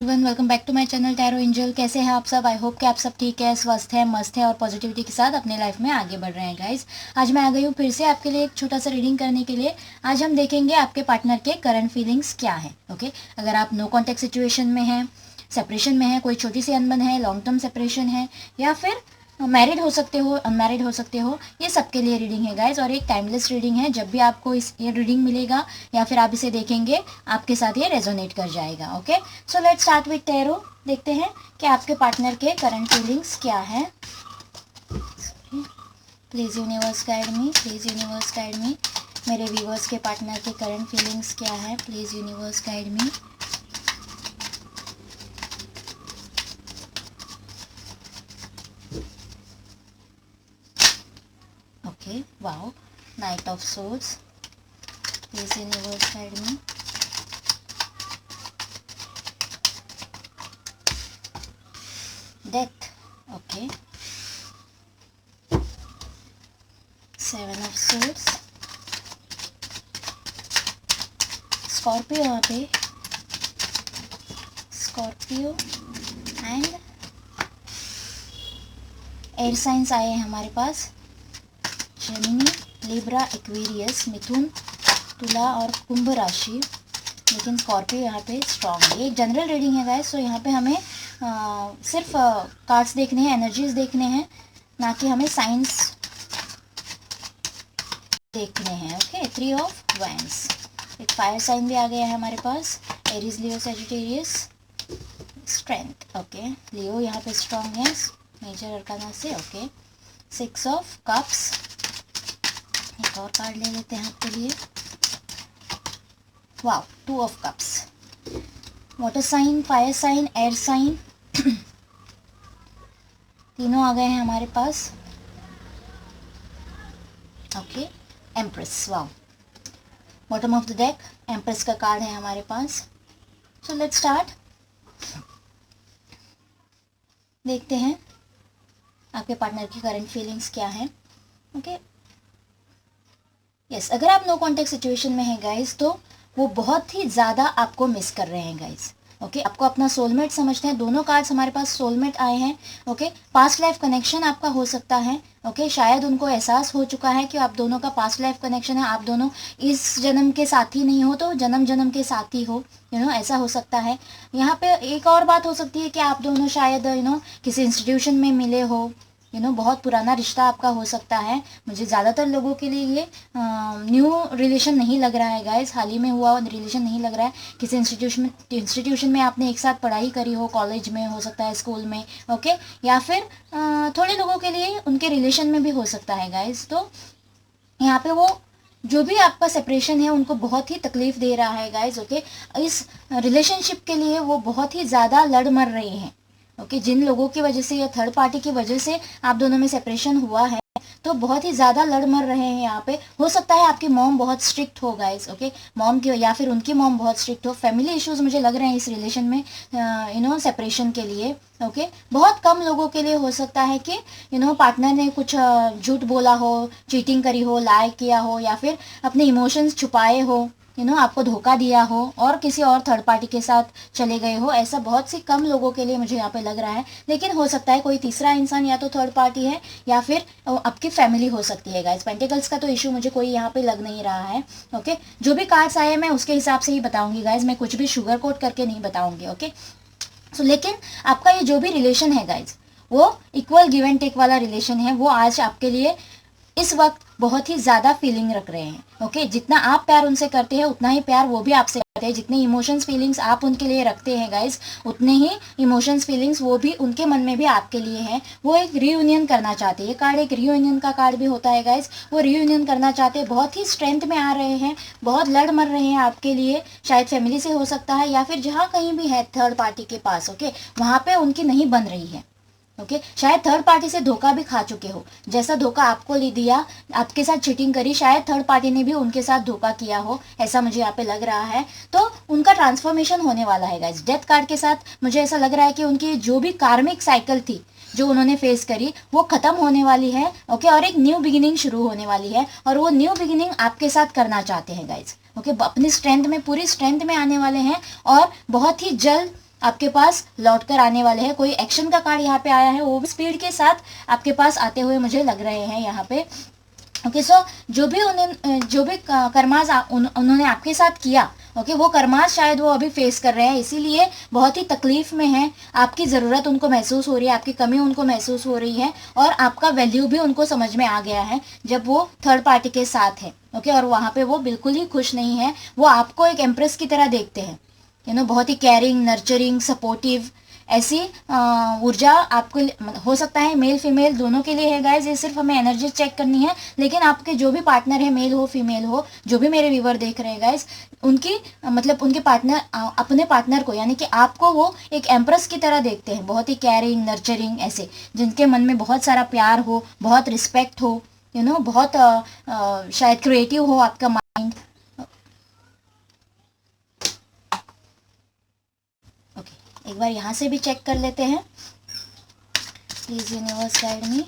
Welcome back to my channel tarot angel. कैसे हैं आप सब? आई होप कि आप सब ठीक है, स्वस्थ है, मस्त है और पॉजिटिविटी के साथ अपने लाइफ में आगे बढ़ रहे हैं गाइस। आज मैं आ गई हूँ फिर से आपके लिए एक छोटा सा रीडिंग करने के लिए। आज हम देखेंगे आपके पार्टनर के करंट फीलिंग्स क्या है। ओके, अगर आप नो कॉन्टेक्ट सिचुएशन में हैं, सेपरेशन में है, कोई छोटी सी अनबन है, लॉन्ग टर्म सेपरेशन है, या फिर मैरिड हो सकते हो, अनमैरिड हो सकते हो, ये सबके लिए रीडिंग है गाइज। और एक टाइमलेस रीडिंग है। जब भी आपको ये रीडिंग मिलेगा या फिर आप इसे देखेंगे, आपके साथ ये रेजोनेट कर जाएगा। Okay, so let's start with tarot. देखते हैं कि आपके पार्टनर के करंट फीलिंग्स क्या है। Please universe guide me, please universe guide me. मेरे व्यूवर्स के पार्टनर के करंट फीलिंग्स क्या है? Please universe guide me. Okay, wow, Knight of Swords. Please universe guide me. Death. Okay. Seven of Swords. Scorpio यहाँ पे, Scorpio and air science आए हैं हमारे पास। जेमिनी, लिब्रा, एक्वेरियस, मिथुन, तुला और कुंभ राशि। लेकिन स्कॉर्पियो यहाँ पे स्ट्रॉन्ग है। ये जनरल रीडिंग है गाइस, तो यहाँ पे हमें सिर्फ कार्ड्स देखने हैं, एनर्जीज देखने हैं, ना कि हमें साइंस देखने हैं। Okay, 3 of wands. एक फायर साइन भी आ गया है हमारे पास, Aries, Leo, Sagittarius. Strength, okay, Leo यहाँ पे स्ट्रॉन्ग है मेजर अरकाना से। Okay, 6 of cups. एक और कार्ड ले लेते हैं आपके लिए। Wow, 2 of cups. Water sign, fire sign, air sign तीनों आ गए हैं हमारे पास। Okay, empress. Wow, bottom of the deck empress का कार्ड है हमारे पास। So let's start. देखते हैं आपके पार्टनर की करंट फीलिंग्स क्या है। ओके, यस, अगर आप नो कॉन्टेक्ट सिचुएशन में हैं गाइस, तो वो बहुत ही ज़्यादा आपको मिस कर रहे हैं गाइस। ओके, आपको अपना सोलमेट समझते हैं। दोनों कार्ड्स हमारे पास सोलमेट आए हैं। ओके, पास्ट लाइफ कनेक्शन आपका हो सकता है। ओके, शायद उनको एहसास हो चुका है कि आप दोनों का पास्ट लाइफ कनेक्शन है। आप दोनों इस जन्म के साथी नहीं हो तो जन्म जन्म के साथी हो, ऐसा हो सकता है। यहाँ पे एक और बात हो सकती है कि आप दोनों शायद किसी इंस्टीट्यूशन में मिले हो। बहुत पुराना रिश्ता आपका हो सकता है। मुझे ज़्यादातर लोगों के लिए ये न्यू रिलेशन नहीं लग रहा है गाइस, हाल ही में हुआ रिलेशन नहीं लग रहा है। किसी इंस्टीट्यूशन में आपने एक साथ पढ़ाई करी हो, कॉलेज में हो सकता है, स्कूल में। ओके, या फिर थोड़े लोगों के लिए उनके रिलेशन में भी हो सकता है गाइस। तो यहाँ पे वो जो भी आपका सेपरेशन है उनको बहुत ही तकलीफ दे रहा है गाइस। ओके, इस रिलेशनशिप के लिए वो बहुत ही ज़्यादा लड़ मर रहे हैं। ओके, जिन लोगों की वजह से या थर्ड पार्टी की वजह से आप दोनों में सेपरेशन हुआ है, तो बहुत ही ज़्यादा लड़ मर रहे हैं यहाँ पे। हो सकता है आपकी मॉम बहुत स्ट्रिक्ट हो गाइस। ओके, मॉम की या फिर उनकी मॉम बहुत स्ट्रिक्ट हो। फैमिली इश्यूज मुझे लग रहे हैं इस रिलेशन में सेपरेशन के लिए। ओके, बहुत कम लोगों के लिए हो सकता है कि पार्टनर ने कुछ झूठ बोला हो, चीटिंग करी हो, लाई किया हो, या फिर अपने इमोशंस छुपाए हो, आपको धोखा दिया हो और किसी और थर्ड पार्टी के साथ चले गए हो। ऐसा बहुत सी कम लोगों के लिए मुझे यहाँ पे लग रहा है। लेकिन हो सकता है कोई तीसरा इंसान या तो थर्ड पार्टी है या फिर आपकी फैमिली हो सकती है गाइस। पेंटिकल्स का तो इशू मुझे कोई यहाँ पे लग नहीं रहा है। ओके, जो भी कार्ड्स आए मैं उसके हिसाब से ही बताऊंगी गाइस, मैं कुछ भी शुगर कोट करके नहीं बताऊंगी। ओके, सो लेकिन आपका ये जो भी रिलेशन है गाइज, वो इक्वल गिव एंड टेक वाला रिलेशन है। वो आज आपके लिए इस वक्त बहुत ही ज़्यादा फीलिंग रख रहे हैं। ओके, जितना आप प्यार उनसे करते हैं उतना ही प्यार वो भी आपसे करते हैं। जितने इमोशंस फीलिंग्स आप उनके लिए रखते हैं गाइज, उतने ही इमोशंस फीलिंग्स वो भी उनके मन में भी आपके लिए हैं। वो एक रीयूनियन करना चाहते हैं। ये कार्ड एक रीयूनियन का कार्ड भी होता है गाइज। वो रीयूनियन करना चाहते हैं, बहुत ही स्ट्रेंथ में आ रहे हैं, बहुत लड़ मर रहे हैं आपके लिए। शायद फैमिली से हो सकता है या फिर जहाँ कहीं भी है थर्ड पार्टी के पास। ओके, वहाँ पे उनकी नहीं बन रही है। ओके, शायद थर्ड पार्टी से धोखा भी खा चुके हो। जैसा धोखा आपको ले दिया, आपके साथ चीटिंग करी, शायद थर्ड पार्टी ने भी उनके साथ धोखा किया हो, ऐसा मुझे यहाँ पे लग रहा है। तो उनका ट्रांसफॉर्मेशन होने वाला है गाइस। डेथ कार्ड के साथ मुझे ऐसा लग रहा है कि उनकी जो भी कार्मिक साइकिल थी जो उन्होंने फेस करी, वो खत्म होने वाली है। ओके, और एक न्यू बिगिनिंग शुरू होने वाली है, और वो न्यू बिगिनिंग आपके साथ करना चाहते हैं गाइज। ओके, अपनी स्ट्रेंथ में, पूरी स्ट्रेंथ में आने वाले हैं और बहुत ही जल्द आपके पास लौट कर आने वाले हैं। कोई एक्शन का कार्ड यहाँ पे आया है, वो भी स्पीड के साथ आपके पास आते हुए मुझे लग रहे हैं यहाँ पे। ओके सो जो भी कर्माज उन्होंने आपके साथ किया, ओके वो कर्माज शायद वो अभी फेस कर रहे हैं, इसीलिए बहुत ही तकलीफ में है। आपकी ज़रूरत उनको महसूस हो रही है, आपकी कमी उनको महसूस हो रही है, और आपका वैल्यू भी उनको समझ में आ गया है जब वो थर्ड पार्टी के साथ है। ओके और वहाँ पे वो बिल्कुल ही खुश नहीं है, वो आपको एक एम्प्रेस की तरह देखते हैं। बहुत ही केयरिंग, नर्चरिंग, सपोर्टिव, ऐसी ऊर्जा आपको हो सकता है मेल फीमेल दोनों के लिए है गाइज। ये सिर्फ हमें एनर्जी चेक करनी है, लेकिन आपके जो भी पार्टनर है, मेल हो फीमेल हो, जो भी मेरे व्यूवर देख रहे हैं गाइज, उनकी उनके पार्टनर अपने पार्टनर को यानी कि आपको वो एक एम्प्रेस की तरह देखते हैं, बहुत ही केयरिंग, नर्चरिंग, ऐसे जिनके मन में बहुत सारा प्यार हो, बहुत रिस्पेक्ट हो, बहुत शायद क्रिएटिव हो आपका माइंड। एक बार यहाँ से भी चेक कर लेते हैं। प्लीज़ यूनिवर्स गाइड मी,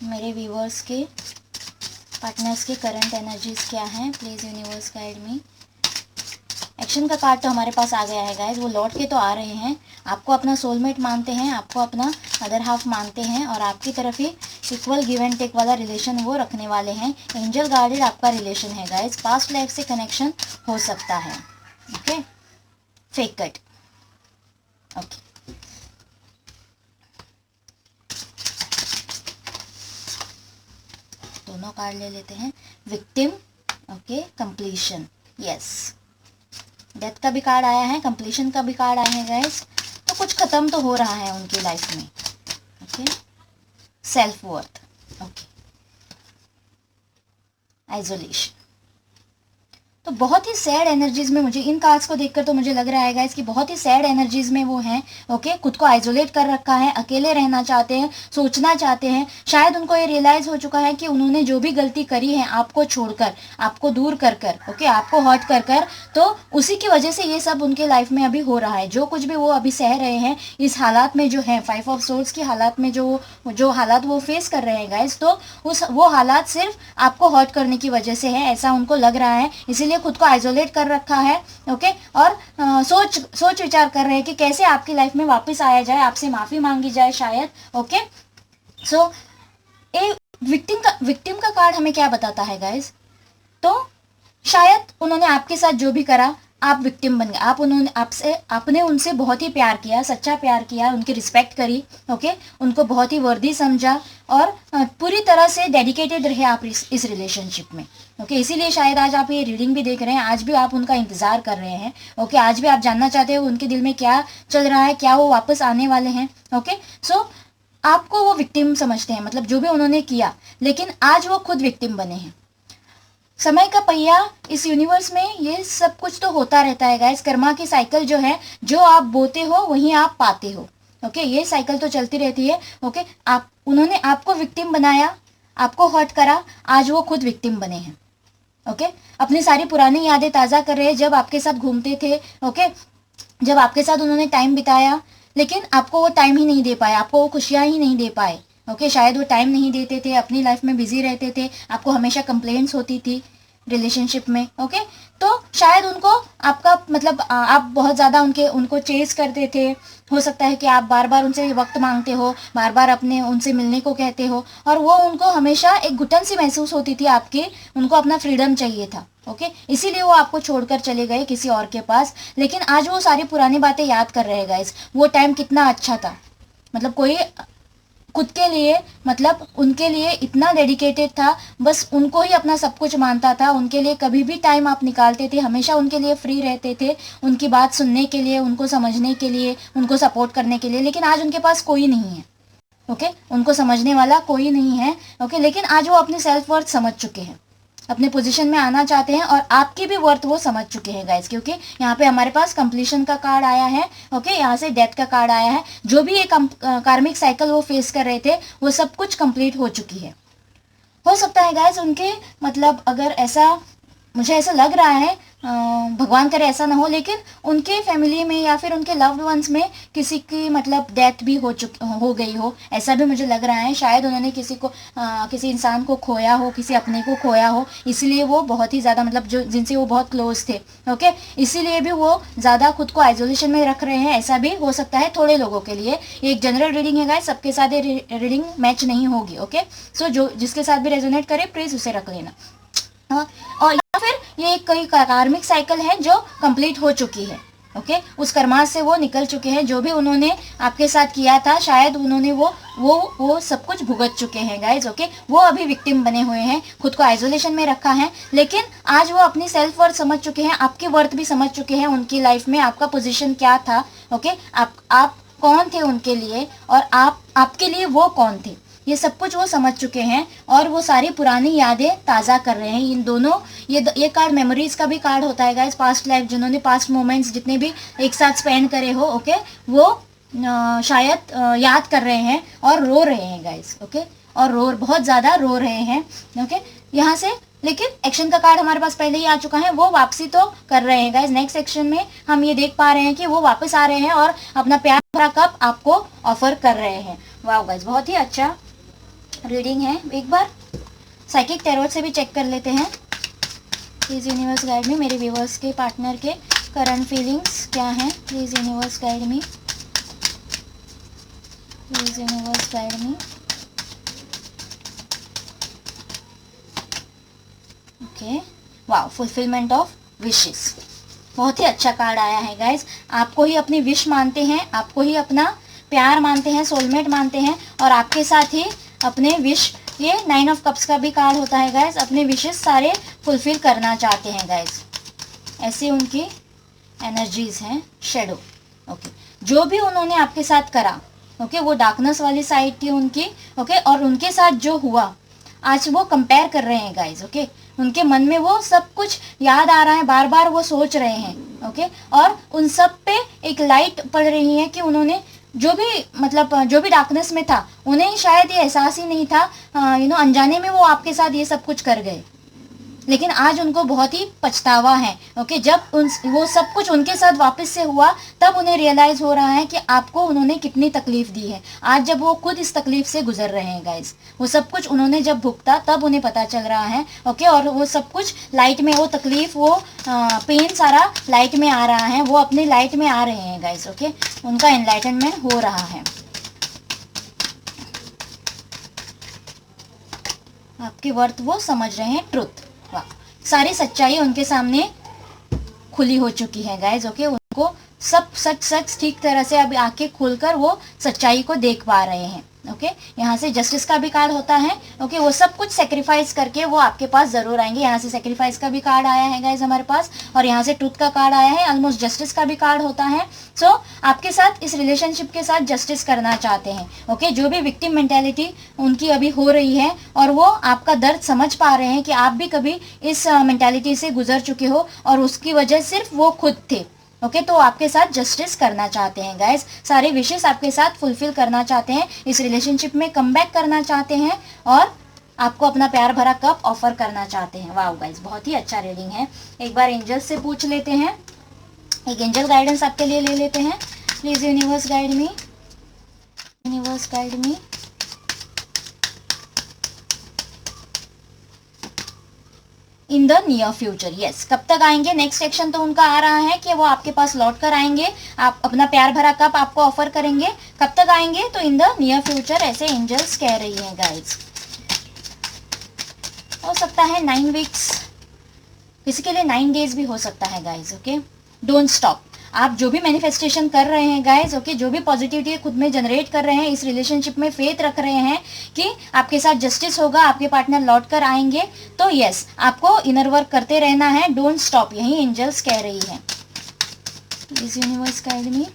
मेरे व्यूवर्स के पार्टनर्स के करंट एनर्जीज क्या हैं। Please universe guide me. Action का कार्ड तो हमारे पास आ गया है गाइज, वो लौट के तो आ रहे हैं, आपको अपना सोलमेट मानते हैं, आपको अपना अदर हाफ मानते हैं, और आपकी तरफ ही इक्वल गिव एंड टेक वाला रिलेशन वो रखने वाले हैं। एंजल गाइडेड आपका रिलेशन है गाइज, पास्ट लाइफ से कनेक्शन हो सकता है। Okay fake cut. ओके दोनों कार्ड ले लेते हैं। Victim, okay, completion, yes, death का भी कार्ड आया है, कंप्लीशन का भी कार्ड आया है गाइस। तो कुछ खत्म तो हो रहा है उनकी लाइफ में। Okay self worth, okay, isolation. तो बहुत ही सैड एनर्जीज में, मुझे इन कार्ड्स को देखकर तो मुझे लग रहा है गाइस कि बहुत ही सैड एनर्जीज में वो हैं। ओके खुद को आइसोलेट कर रखा है, अकेले रहना चाहते हैं, सोचना चाहते हैं। शायद उनको ये रियलाइज हो चुका है कि उन्होंने जो भी गलती करी है आपको छोड़कर, आपको दूर कर कर, ओके आपको हर्ट कर कर, तो उसी की वजह से ये सब उनके लाइफ में अभी हो रहा है। जो कुछ भी वो अभी सह रहे हैं इस हालात में जो है, 5 ऑफ सोर्ड्स की हालात में जो हालात वो फेस कर रहे हैं गाइस, तो वो हालात सिर्फ आपको हर्ट करने की वजह से है, ऐसा उनको लग रहा है। इसीलिए खुद को आइसोलेट कर रखा है। ओके और सोच विचार कर रहे हैं कि कैसे आपकी लाइफ में वापस आया जाए, आपसे माफी मांगी जाए शायद। ओके सो विक्टिम का कार्ड हमें क्या बताता है गाइस? तो शायद उन्होंने आपके साथ जो भी करा, आप विक्टिम बन गए। आपने उनसे बहुत ही प्यार किया, सच्चा प्यार किया, उनकी रिस्पेक्ट करी, ओके उनको बहुत ही वर्दी समझा, और पूरी तरह से डेडिकेटेड रहे आप इस रिलेशनशिप में। ओके इसीलिए शायद आज आप ये रीडिंग भी देख रहे हैं, आज भी आप उनका इंतजार कर रहे हैं। ओके आज भी आप जानना चाहते हो उनके दिल में क्या चल रहा है, क्या वो वापस आने वाले हैं। ओके सो आपको वो विक्टिम समझते हैं, मतलब जो भी उन्होंने किया, लेकिन आज वो खुद विक्टिम बने हैं। समय का पहिया इस यूनिवर्स में ये सब कुछ तो होता रहता है गाइस। कर्मा की साइकिल जो है, जो आप बोते हो वहीं आप पाते हो। ओके ये साइकिल तो चलती रहती है। ओके उन्होंने आपको विक्टिम बनाया, आपको हर्ट करा, आज वो खुद विक्टिम बने हैं। ओके अपनी सारी पुरानी यादें ताज़ा कर रहे हैं, जब आपके साथ घूमते थे, ओके जब आपके साथ उन्होंने टाइम बिताया, लेकिन आपको वो टाइम ही नहीं दे पाए, आपको वो खुशियाँ ही नहीं दे पाए। ओके शायद वो टाइम नहीं देते थे, अपनी लाइफ में बिजी रहते थे, आपको हमेशा कंप्लेंट्स होती थी रिलेशनशिप में। ओके तो शायद उनको आपका मतलब आप बहुत ज़्यादा उनको चेस करते थे। हो सकता है कि आप बार बार उनसे वक्त मांगते हो, बार बार अपने उनसे मिलने को कहते हो, और वो उनको हमेशा एक घुटन सी महसूस होती थी आपकी, उनको अपना फ्रीडम चाहिए था। ओके इसीलिए वो आपको छोड़कर चले गए किसी और के पास। लेकिन आज वो सारी पुरानी बातें याद कर रहे गाइस, वो टाइम कितना अच्छा था। मतलब कोई खुद के लिए, मतलब उनके लिए इतना डेडिकेटेड था, बस उनको ही अपना सब कुछ मानता था। उनके लिए कभी भी टाइम आप निकालते थे, हमेशा उनके लिए फ्री रहते थे, उनकी बात सुनने के लिए, उनको समझने के लिए, उनको सपोर्ट करने के लिए। लेकिन आज उनके पास कोई नहीं है। ओके उनको समझने वाला कोई नहीं है। ओके लेकिन आज वो अपनी सेल्फ वर्थ समझ चुके हैं, अपने पोजीशन में आना चाहते हैं, और आपकी भी वर्थ वो समझ चुके हैं गाइस, क्योंकि यहाँ पे हमारे पास कंप्लीशन का कार्ड आया है। ओके यहाँ से डेथ का कार्ड आया है। जो भी एक कार्मिक साइकिल वो फेस कर रहे थे, वो सब कुछ कंप्लीट हो चुकी है। हो सकता है गाइस उनके मतलब, अगर ऐसा मुझे ऐसा लग रहा है, भगवान करे ऐसा ना हो, लेकिन उनके फैमिली में या फिर उनके लव्ड वंस में किसी की मतलब डेथ भी हो गई हो, ऐसा भी मुझे लग रहा है। शायद उन्होंने किसी इंसान को खोया हो, किसी अपने को खोया हो, इसीलिए वो बहुत ही ज़्यादा मतलब जो जिनसे वो बहुत क्लोज थे, ओके, इसीलिए भी वो ज़्यादा खुद को आइसोलेशन में रख रहे हैं, ऐसा भी हो सकता है थोड़े लोगों के लिए। ये एक जनरल रीडिंग है गाइस, सबके साथ ये रीडिंग मैच नहीं होगी, ओके। सो जो जिसके साथ भी रेजोनेट करे प्लीज़ उसे रख लेना। और या फिर ये एक कोई कार्मिक साइकिल है जो कंप्लीट हो चुकी है, ओके, उस कर्मास से वो निकल चुके हैं। जो भी उन्होंने आपके साथ किया था, शायद उन्होंने वो सब कुछ भुगत चुके हैं गाइज, ओके। वो अभी विक्टिम बने हुए हैं, खुद को आइसोलेशन में रखा है, लेकिन आज वो अपनी सेल्फ वर्थ समझ चुके हैं, आपकी वर्थ भी समझ चुके हैं, उनकी लाइफ में आपका पोजीशन क्या था, ओके, आप कौन थे उनके लिए और आपके लिए वो कौन थे, ये सब कुछ वो समझ चुके हैं। और वो सारी पुरानी यादें ताज़ा कर रहे हैं। इन दोनों ये कार्ड मेमोरीज का भी कार्ड होता है गाइस। पास्ट लाइफ, जिन्होंने पास्ट मोमेंट्स जितने भी एक साथ स्पेंड करे हो, ओके, वो शायद याद कर रहे हैं और रो रहे हैं गाइस, ओके, और बहुत ज़्यादा रो रहे हैं, ओके, यहाँ से। लेकिन एक्शन का कार्ड हमारे पास पहले ही आ चुका है, वो वापसी तो कर रहे हैं गाइस। नेक्स्ट सेक्शन में हम ये देख पा रहे हैं कि वो वापस आ रहे हैं और अपना प्यार भरा कप आपको ऑफर कर रहे हैं। वाह गाइस, बहुत ही अच्छा रीडिंग है। एक बार साइकिक टैरोट से भी चेक कर लेते हैं। प्लीज़ यूनिवर्स गाइड मी, मेरे व्यूवर्स के पार्टनर के करंट फीलिंग्स क्या हैं। Please universe guide me, please universe guide me. Okay, वाह, फुलफिलमेंट ऑफ विशेस, बहुत ही अच्छा कार्ड आया है गाइज। आपको ही अपनी विश मानते हैं, आपको ही अपना प्यार मानते हैं, सोलमेट मानते हैं, और आपके साथ ही अपने विश, ये 9 ऑफ कप्स का भी कार्ड होता है गाइज, अपने विशेस सारे फुलफिल करना चाहते हैं गाइज। ऐसी उनकी एनर्जीज हैं। शेडो, ओके, जो भी उन्होंने आपके साथ करा, ओके, वो डार्कनेस वाली साइड थी उनकी, ओके, और उनके साथ जो हुआ आज वो कंपेयर कर रहे हैं गाइज, ओके। उनके मन में वो सब कुछ याद आ रहा है, बार बार वो सोच रहे हैं, ओके, और उन सब पे एक लाइट पड़ रही है कि उन्होंने जो भी डार्कनेस में था, उन्हें शायद ये एहसास ही नहीं था, अनजाने में वो आपके साथ ये सब कुछ कर गए, लेकिन आज उनको बहुत ही पछतावा है, ओके। जब वो सब कुछ उनके साथ वापस से हुआ, तब उन्हें रियलाइज हो रहा है कि आपको उन्होंने कितनी तकलीफ दी है। आज जब वो खुद इस तकलीफ से गुजर रहे हैं गाइज, वो सब कुछ उन्होंने जब भुगता तब उन्हें पता चल रहा है, ओके। और वो सब कुछ लाइट में, वो तकलीफ, वो पेन सारा लाइट में आ रहा है, वो अपनी लाइट में आ रहे हैं गाइज, ओके। उनका एनलाइटनमेंट हो रहा है। आपकी वर्थ वो समझ रहे हैं, ट्रुथ, सारी सच्चाई उनके सामने खुली हो चुकी है गाइज, ओके। उनको सब सच ठीक तरह से अभी आंखें खोलकर वो सच्चाई को देख पा रहे हैं, ओके। यहाँ से जस्टिस का भी कार्ड होता है, ओके। वो सब कुछ सेक्रीफाइस करके वो आपके पास जरूर आएंगे। यहाँ से सेक्रीफाइस का भी कार्ड आया है गाइज हमारे पास, और यहाँ से ट्रुथ का कार्ड आया है, ऑलमोस्ट जस्टिस का भी कार्ड होता है। सो आपके साथ, इस रिलेशनशिप के साथ जस्टिस करना चाहते हैं, ओके। जो भी विक्टिम मेंटालिटी उनकी अभी हो रही है, और वो आपका दर्द समझ पा रहे हैं कि आप भी कभी इस मेंटालिटी से गुजर चुके हो, और उसकी वजह सिर्फ वो खुद थे, ओके। तो आपके साथ जस्टिस करना चाहते हैं गाइस, सारे विशेष आपके साथ फुलफिल करना चाहते हैं, इस रिलेशनशिप में कमबैक करना चाहते हैं, और आपको अपना प्यार भरा कप ऑफर करना चाहते हैं। वाओ गाइस, बहुत ही अच्छा रीडिंग है। एक बार एंजल से पूछ लेते हैं, एक एंजल गाइडेंस आपके लिए ले लेते हैं। Please universe guide me, universe guide me. In the near future, yes. कब तक आएंगे? नेक्स्ट एक्शन तो उनका आ रहा है कि वो आपके पास लौट कर आएंगे, आप अपना प्यार भरा कप आपको ऑफर करेंगे। कब तक आएंगे? तो इन द नियर फ्यूचर, ऐसे एंजल्स कह रही हैं गाइज। हो सकता है 9 वीक्स, किसी के लिए 9 डेज भी हो सकता है गाइज, ओके। Don't stop. आप जो भी मैनिफेस्टेशन कर रहे हैं गाइज, ओके, जो भी पॉजिटिविटी खुद में जनरेट कर रहे हैं, इस रिलेशनशिप में फेथ रख रहे हैं कि आपके साथ जस्टिस होगा, आपके पार्टनर लौट कर आएंगे, तो यस, आपको इनर वर्क करते रहना है। डोंट स्टॉप, यही एंजल्स कह रही है। Please universe guide me.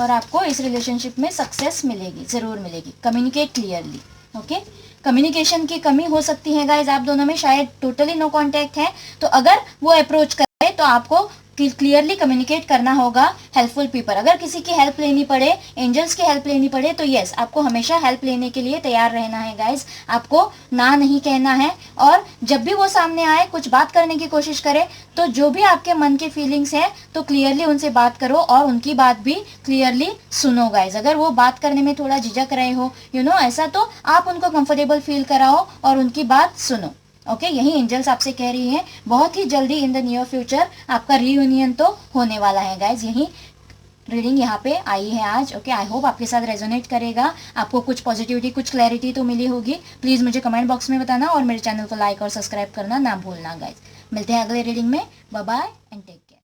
और आपको इस रिलेशनशिप में सक्सेस मिलेगी, ज़रूर मिलेगी। Communicate clearly, okay. कम्युनिकेशन की कमी हो सकती है गाइज आप दोनों में, शायद टोटली नो कॉन्टैक्ट है, तो अगर वो अप्रोच तो आपको क्लियरली कम्युनिकेट करना होगा हेल्पफुल पीपल। अगर किसी की हेल्प लेनी पड़े, एंजल्स की हेल्प लेनी पड़े, तो यस, आपको हमेशा हेल्प लेने के लिए तैयार रहना है गाइस। आपको ना नहीं कहना है, और जब भी वो सामने आए, कुछ बात करने की कोशिश करे, तो जो भी आपके मन के फीलिंग्स है तो क्लियरली उनसे बात करो और उनकी बात भी क्लियरली सुनो गाइस। अगर वो बात करने में थोड़ा झिझक रहे हो, ऐसा, तो आप उनको कंफर्टेबल फील कराओ और उनकी बात सुनो। ओके, यही एंजल्स आपसे कह रही हैं। बहुत ही जल्दी इन द नियर फ्यूचर आपका रीयूनियन तो होने वाला है गाइज। यही रीडिंग यहाँ पे आई है आज। ओके, आई होप आपके साथ रेजोनेट करेगा, आपको कुछ पॉजिटिविटी, कुछ क्लैरिटी तो मिली होगी। प्लीज़ मुझे कमेंट बॉक्स में बताना और मेरे चैनल को लाइक और सब्सक्राइब करना ना भूलना गाइज। मिलते हैं अगले रीडिंग में। Bye bye and take care.